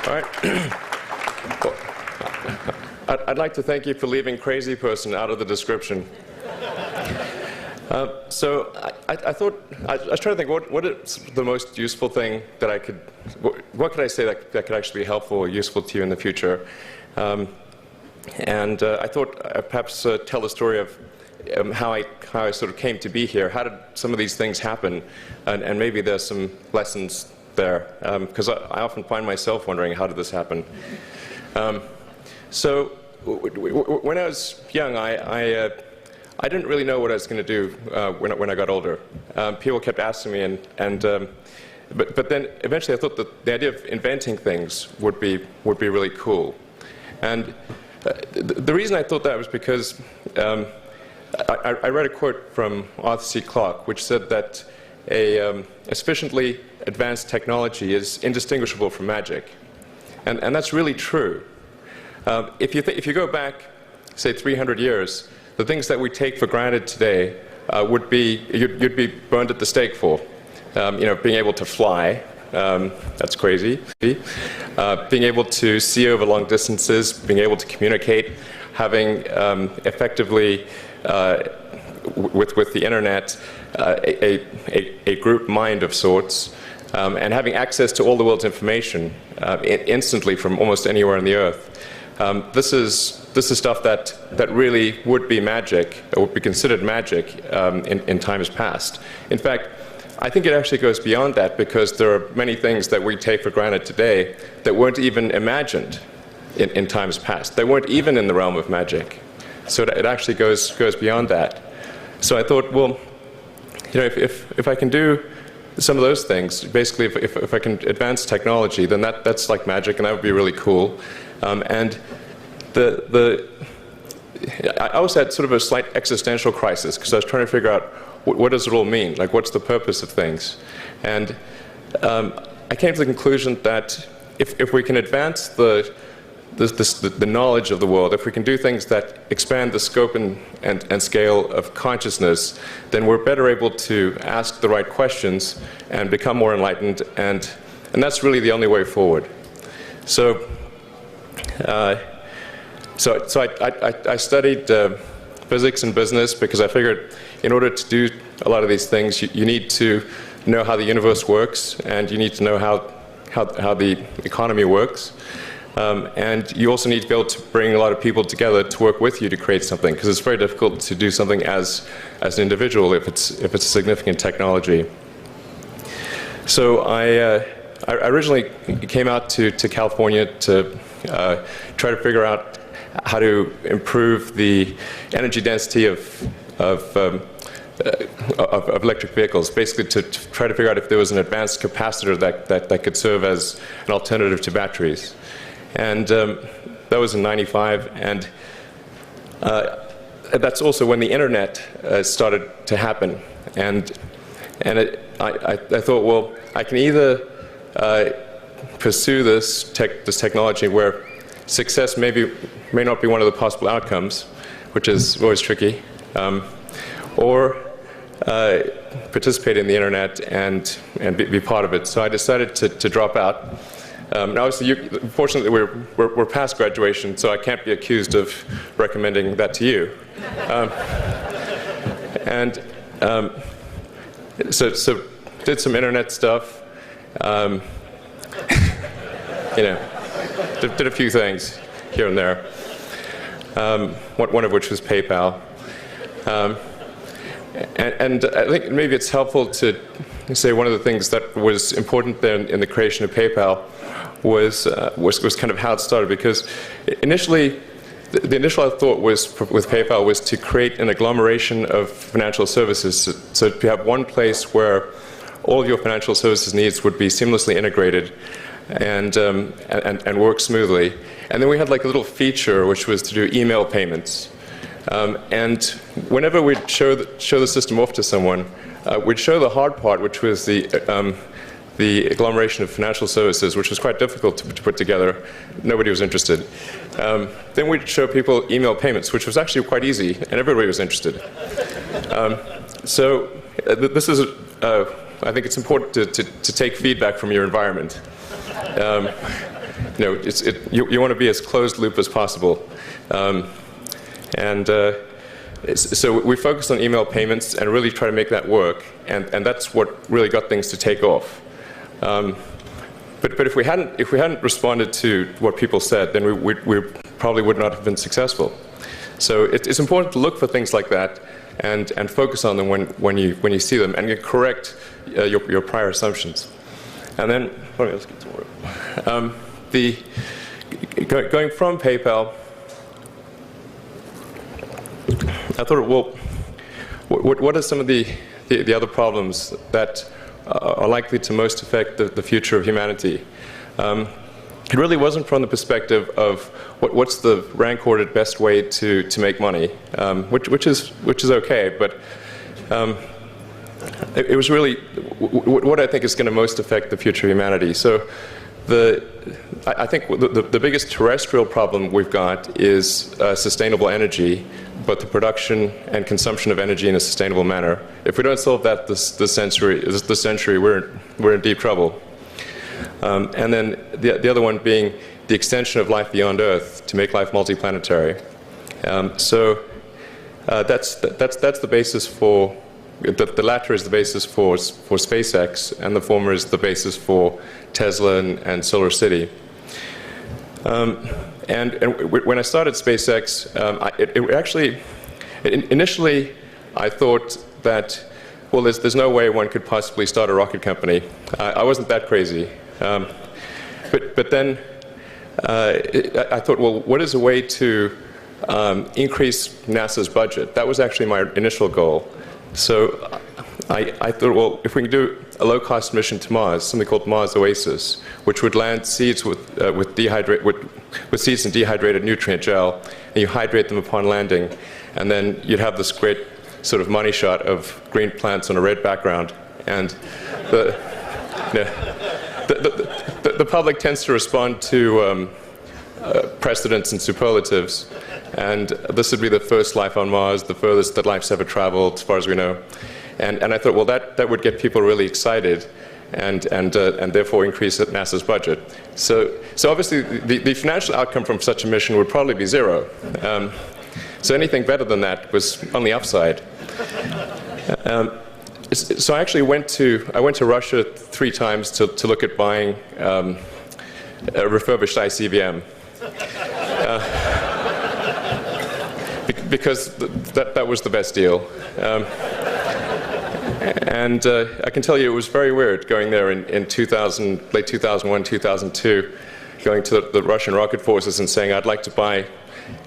All right. Well, I'd like to thank you for leaving crazy person out of the description. So I thought, I was trying to think, what is the most useful thing that I could, what could I say that could actually be helpful or useful to you in the future? And I thought I'd perhaps tell the story of how I sort of came to be here. How did some of these things happen? And maybe there's some lessons there, because I often find myself wondering, how did this happen? So when I was young, I didn't really know what I was going to do when I got older. People kept asking me, but then eventually I thought that the idea of inventing things would be really cool. And the reason I thought that was because I read a quote from Arthur C. Clarke, which said that a sufficiently advanced technology is indistinguishable from magic, and that's really true. If you go back, say 300 years, the things that we take for granted today would be you'd be burned at the stake for. Being able to fly, that's crazy. Being able to see over long distances, being able to communicate, having effectively with the internet a group mind of sorts, and having access to all the world's information instantly from almost anywhere on the earth. This is stuff that really would be magic, or would be considered magic in times past. In fact, I think it actually goes beyond that, because there are many things that we take for granted today that weren't even imagined in times past. They weren't even in the realm of magic. So it actually goes beyond that. So I thought, well, if I can do some of those things, basically if I can advance technology, then that's like magic, and that would be really cool. And I also had sort of a slight existential crisis, because I was trying to figure out what does it all mean? Like, what's the purpose of things? And I came to the conclusion that if we can advance the knowledge of the world, if we can do things that expand the scope and scale of consciousness, then we're better able to ask the right questions and become more enlightened, and that's really the only way forward. So I studied physics and business, because I figured in order to do a lot of these things, you need to know how the universe works, and you need to know how the economy works. And you also need to be able to bring a lot of people together to work with you to create something, because it's very difficult to do something as an individual if it's a significant technology. So I originally came out to California to try to figure out how to improve the energy density of electric vehicles, basically to try to figure out if there was an advanced capacitor that could serve as an alternative to batteries. And that was in '95, and that's also when the internet started to happen. And I thought, well, I can either pursue this technology where success may not be one of the possible outcomes, which is always tricky, or participate in the internet and be part of it. So I decided to drop out. Now, obviously, fortunately, we're past graduation, so I can't be accused of recommending that to you. So did some internet stuff. Did a few things here and there. One of which was PayPal. And I think maybe it's helpful to say one of the things that was important then in the creation of PayPal was kind of how it started, because initially the initial thought was with PayPal was to create an agglomeration of financial services, so to have one place where all of your financial services needs would be seamlessly integrated and work smoothly. And then we had like a little feature which was to do email payments. And whenever we'd show the system off to someone, we'd show the hard part, which was the agglomeration of financial services, which was quite difficult to put together. Nobody was interested. Then we'd show people email payments, which was actually quite easy, and everybody was interested. So this is, I think it's important to take feedback from your environment. you want to be as closed loop as possible. So we focused on email payments and really try to make that work, and that's what really got things to take off. But if we hadn't responded to what people said, then we probably would not have been successful. So it's important to look for things like that and focus on them when you see them, and you correct your prior assumptions. And then let's get to work. Going from PayPal, I thought, well, what are some of the other problems that are likely to most affect the future of humanity? It really wasn't from the perspective of what's the rank-ordered best way to make money, which is okay, but it was really what I think is going to most affect the future of humanity. So I think the biggest terrestrial problem we've got is sustainable energy, but the production and consumption of energy in a sustainable manner. If we don't solve that this century, we're in deep trouble. And then the other one being the extension of life beyond Earth to make life multiplanetary. So that's the basis for the latter is the basis for SpaceX, and the former is the basis for Tesla and Solar City. And when I started SpaceX, initially I thought that, well, there's no way one could possibly start a rocket company. I wasn't that crazy. But then I thought, well, what is a way to increase NASA's budget? That was actually my initial goal. So I thought, well, if we can do a low-cost mission to Mars, something called Mars Oasis, which would land seeds with seeds and dehydrated nutrient gel, and you hydrate them upon landing, and then you'd have this great sort of money shot of green plants on a red background, and the public tends to respond to precedents and superlatives, and this would be the first life on Mars, the furthest that life's ever traveled, as far as we know. And I thought, well, that would get people really excited, and therefore increase NASA's budget. So obviously, the financial outcome from such a mission would probably be zero. So anything better than that was on the upside. So I actually went to Russia 3 times to look at buying a refurbished ICBM. Because that was the best deal. And I can tell you it was very weird going there in late 2001, 2002, going to the Russian rocket forces and saying, I'd like to buy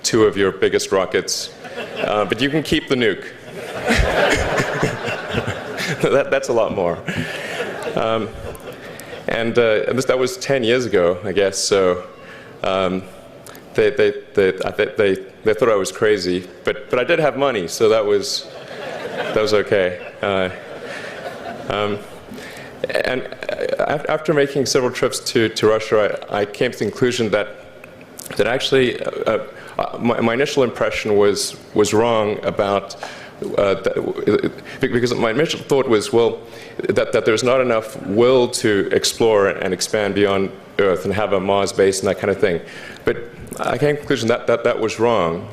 2 of your biggest rockets, but you can keep the nuke. That's a lot more. And that was 10 years ago, I guess, so they thought I was crazy, but I did have money, so that was okay. And after making several trips to Russia, I came to the conclusion that actually my initial impression was wrong about because my initial thought was, well, that there's not enough will to explore and expand beyond Earth and have a Mars base and that kind of thing. But I came to the conclusion that was wrong.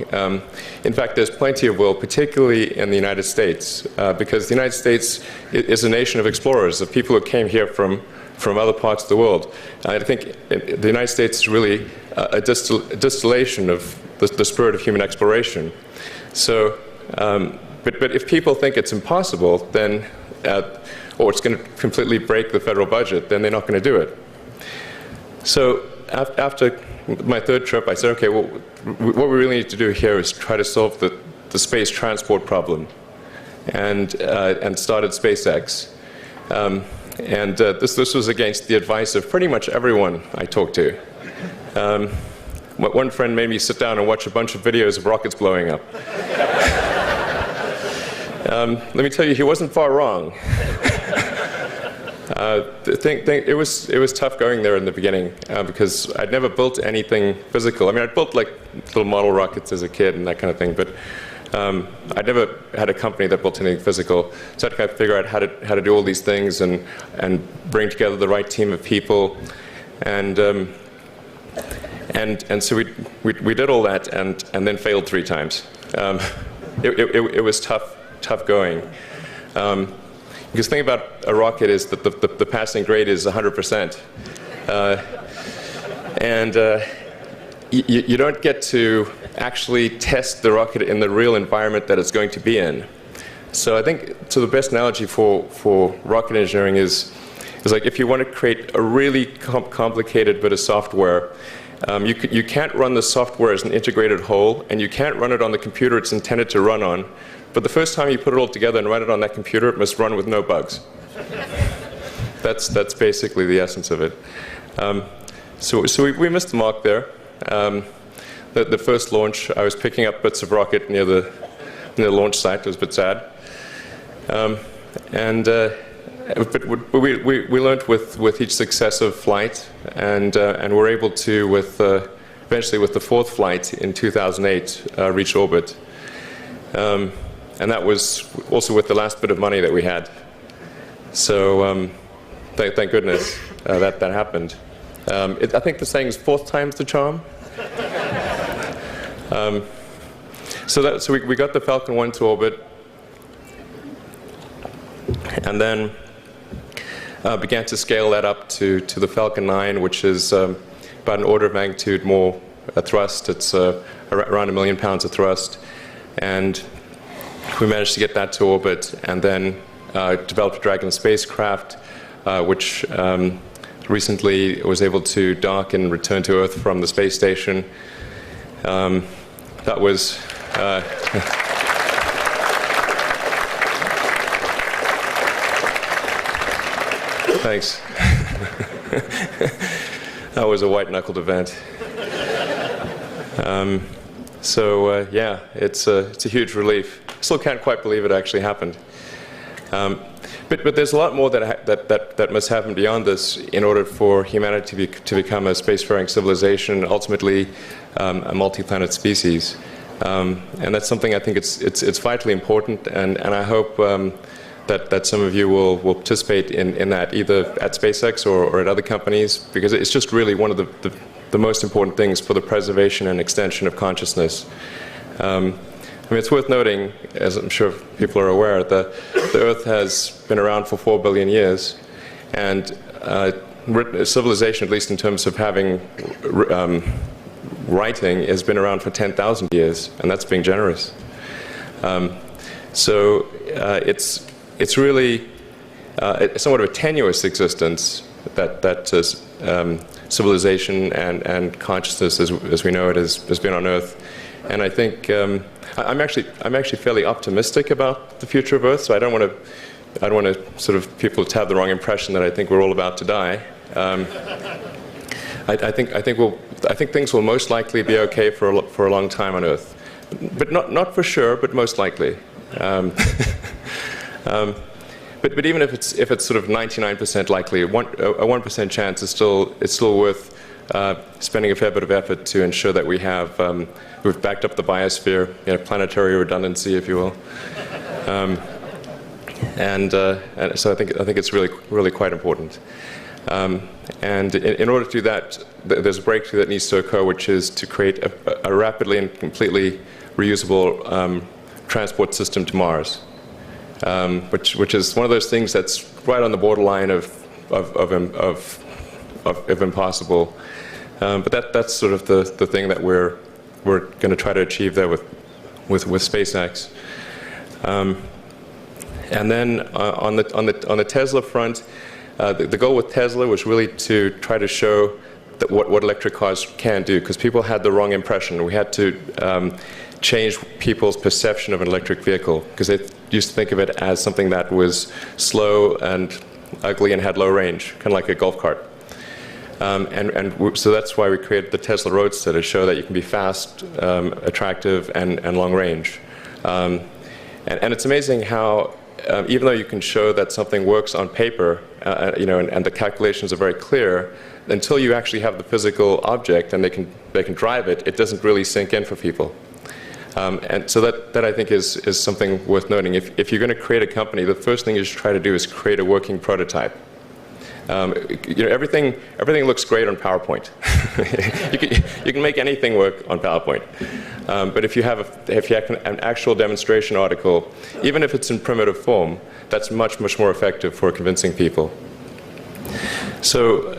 In fact, there's plenty of will, particularly in the United States, because the United States is a nation of explorers, of people who came here from other parts of the world. I think the United States is really a distillation of the spirit of human exploration. So, but if people think it's impossible, then, or it's going to completely break the federal budget, then they're not going to do it. So after my 3rd trip, I said, okay, well, what we really need to do here is try to solve the space transport problem, and started SpaceX. This was against the advice of pretty much everyone I talked to. One friend made me sit down and watch a bunch of videos of rockets blowing up. Let me tell you, he wasn't far wrong. It was tough going there in the beginning because I'd never built anything physical. I mean, I'd built like little model rockets as a kid and that kind of thing, but I'd never had a company that built anything physical. So I had to kind of figure out how to do all these things and bring together the right team of people. And And so we did all that and then failed 3 times. It was tough going. Because the thing about a rocket is that the passing grade is 100%. You don't get to actually test the rocket in the real environment that it's going to be in. So I think the best analogy for rocket engineering is like if you want to create a really complicated bit of software, you can't run the software as an integrated whole, and you can't run it on the computer it's intended to run on. But the first time you put it all together and run it on that computer, it must run with no bugs. That's basically the essence of it. So we missed the mark there. The first launch, I was picking up bits of rocket near the launch site. It was a bit sad. But we learned with each successive flight, and were able to, eventually with the 4th flight in 2008, reach orbit. And that was also with the last bit of money that we had. So thank goodness that happened. I think the saying is 4th time's the charm. So we got the Falcon 1 to orbit, and then began to scale that up to the Falcon 9, which is about an order of magnitude more thrust. It's around 1 million pounds of thrust. And we managed to get that to orbit, and then developed a Dragon spacecraft, which recently was able to dock and return to Earth from the space station. That was thanks. That was a white-knuckled event. Yeah, it's a huge relief. Still can't quite believe it actually happened. But there's a lot more that must happen beyond this in order for humanity to become a spacefaring civilization, ultimately a multi-planet species. And that's something I think it's vitally important, and I hope that some of you will participate in that, either at SpaceX or at other companies, because it's just really one of the most important things for the preservation and extension of consciousness. I mean, it's worth noting, as I'm sure people are aware, the Earth has been around for 4 billion years, and civilization, at least in terms of having writing, has been around for 10,000 years, and that's being generous. It's really somewhat of a tenuous existence that civilization and consciousness, as we know it, has been on Earth. And I think I'm actually fairly optimistic about the future of Earth. So I don't want to sort of people to have the wrong impression that I think we're all about to die. I think things will most likely be okay for a long time on Earth, but not for sure, but most likely. But even if it's sort of 99% likely, a 1% chance is still worth spending a fair bit of effort to ensure that we've backed up the biosphere, planetary redundancy, if you will. And so I think it's really quite important. And in order to do that, there's a breakthrough that needs to occur, which is to create a rapidly and completely reusable transport system to Mars, which is one of those things that's right on the borderline of impossible. But that's sort of the thing that we're going to try to achieve there with SpaceX. And then on the Tesla front, the goal with Tesla was really to try to show that what electric cars can do, because people had the wrong impression. We had to change people's perception of an electric vehicle, because they used to think of it as something that was slow and ugly and had low range, kind of like a golf cart. So that's why we created the Tesla Roadster, to show that you can be fast, attractive, and long range. And it's amazing how, even though you can show that something works on paper, and the calculations are very clear, until you actually have the physical object and they can drive it, it doesn't really sink in for people. And so that I think is something worth noting. If you're going to create a company, the first thing you should try to do is create a working prototype. Everything looks great on PowerPoint. you can make anything work on PowerPoint. But if you have an actual demonstration article, even if it's in primitive form, that's much more effective for convincing people. So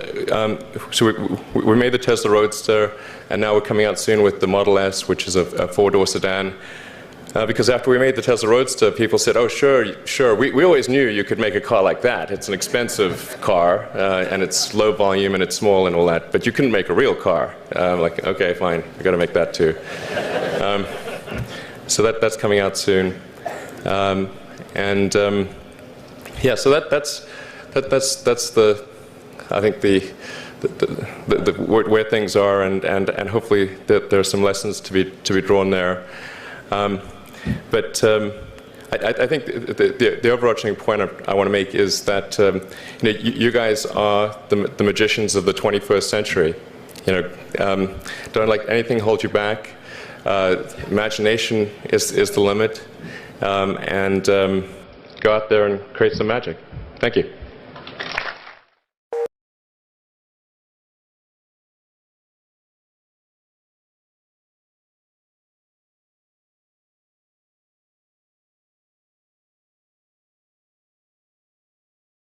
we made the Tesla Roadster, and now we're coming out soon with the Model S, which is a four-door sedan. Because after we made the Tesla Roadster, people said, oh, sure, we always knew you could make a car like that. It's an expensive car, and it's low volume, and it's small and all that, but you couldn't make a real car. Like, okay, fine, I've got to make that too. So that's coming out soon. Yeah, so that's the, I think where things are, and hopefully there are some lessons to be drawn there. But I think the overarching point I want to make is that you guys are the magicians of the 21st century. Don't let anything hold you back. Imagination is the limit, and go out there and create some magic. Thank you.